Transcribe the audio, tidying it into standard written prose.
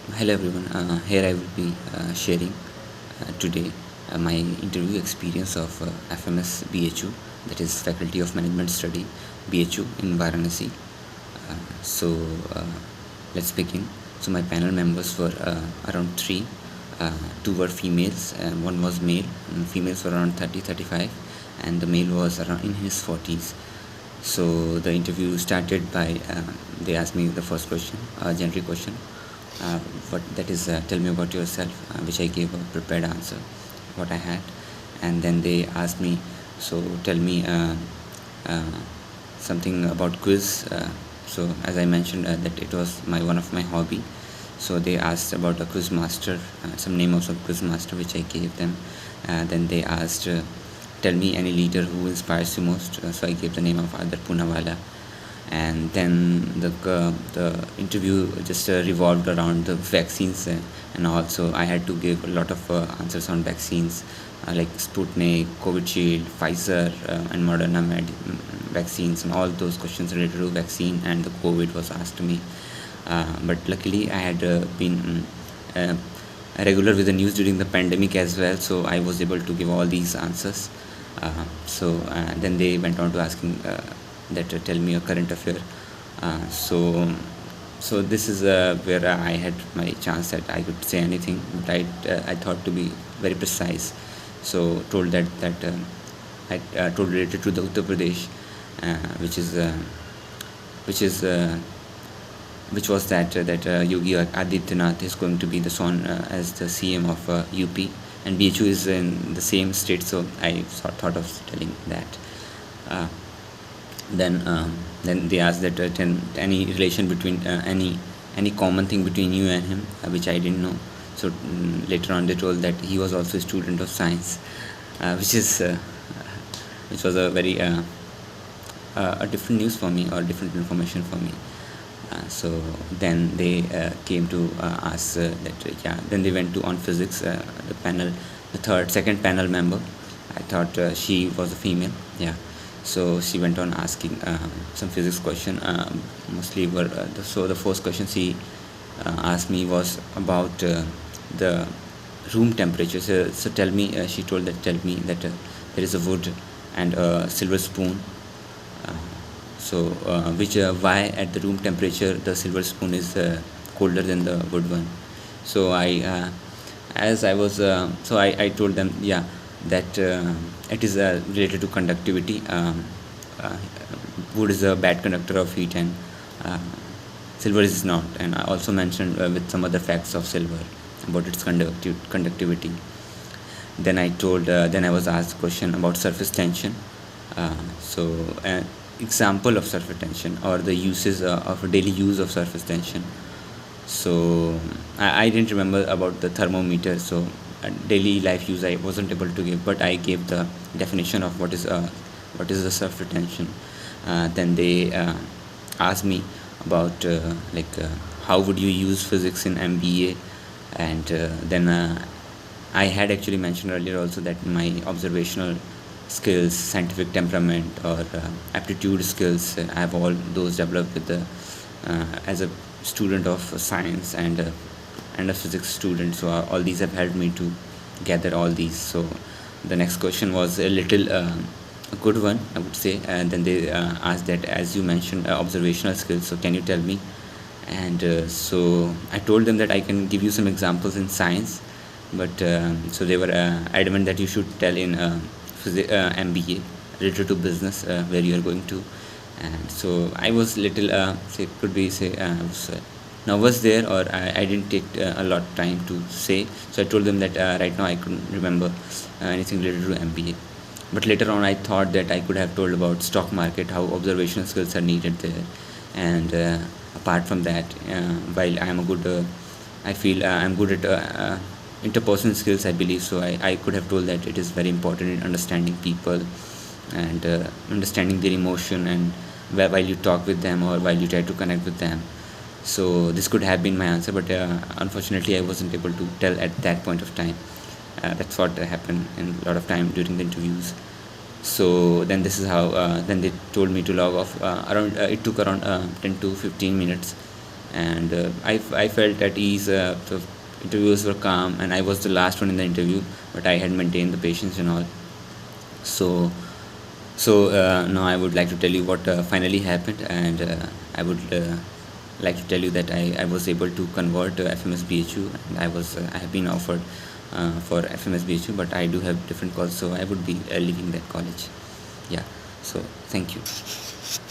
Hello everyone. Here I will be sharing today my interview experience of FMS BHU, that is Faculty of Management Study BHU in Varanasi. Uh, so uh, let's begin. So my panel members were around three. Two were females and one was male. And females were around 30, 35, and the male was around in his 40s. So the interview started by they asked me the first question, a generic question, what that is, tell me about yourself, which I gave a prepared answer, what I had, and then they asked me, so tell me uh, something about quiz. So as I mentioned that it was my one of my hobby. So they asked about a quiz master, some name of some quiz master, which I gave them. Then they asked, tell me any leader who inspires you most. So I gave the name of Adar Poonawala. And then the interview just revolved around the vaccines, and also I had to give a lot of answers on vaccines, like Sputnik, Covishield, Pfizer, and Moderna vaccines, and all those questions related to vaccine and the COVID was asked to me. But luckily I had been uh, regular with the news during the pandemic as well, so I was able to give all these answers. Then they went on to asking that tell me a current affair. So this is where I had my chance that I could say anything, but I thought to be very precise. So told that I told related to the Uttar Pradesh, uh, which is uh, which is which was that Yogi Adityanath is going to be the sworn as the CM of UP, and BHU is in the same state, so I thought of telling that. Uh, then they asked that any relation between any common thing between you and him, which I didn't know. So later on they told that he was also a student of science, which was a very a different news for me, or different information for me. So then they came to ask that yeah. Then they went to on physics. The panel, the second panel member. I thought she was a female. Yeah. So she went on asking some physics question. Mostly were so the first question she asked me was about the room temperature. So tell me. She told that tell me that there is a wood and a silver spoon. Uh, which why at the room temperature the silver spoon is colder than the wood one. So as I was, I told them, yeah, that it is related to conductivity. Uh, Wood is a bad conductor of heat, and uh, silver is not. And I also mentioned with some other facts of silver about its conductivity. Then I was asked a question about surface tension. An example of surface tension, or the uses of a daily use of surface tension. So I didn't remember about the thermometer. So daily life use I wasn't able to give, but I gave the definition of what is the surface tension. Then they asked me about how would you use physics in MBA, and then I had actually mentioned earlier also that my observational skills, scientific temperament, or aptitude skills, I have all those developed with the as a student of science and a physics student. So all these have helped me to gather all these. So the next question was a little a good one, I would say. And then they asked that, as you mentioned, observational skills. So can you tell me? And so I told them that I can give you some examples in science, but so they were adamant that you should tell in MBA related to business, where you are going to. And so I was little say could be say I was nervous there, or I didn't take a lot of time to say. So I told them that right now I couldn't remember anything related to MBA. But later on I thought that I could have told about stock market, how observational skills are needed there. And apart from that, while I am a good I feel I'm good at interpersonal skills, I believe. So I could have told that it is very important in understanding people, and understanding their emotion, and while you talk with them or while you try to connect with them. So this could have been my answer, but unfortunately I wasn't able to tell at that point of time. That's what happened in a lot of time during the interviews. So then this is how then they told me to log off. Around it took around 10 to 15 minutes and I felt at ease. The interviews were calm, and I was the last one in the interview, but I had maintained the patience and all. So now I would like to tell you what finally happened, and I would like to tell you that I was able to convert to FMS BHU, and I have been offered for FMS BHU, but I do have different calls, so I would be leaving that college. Yeah. So thank you.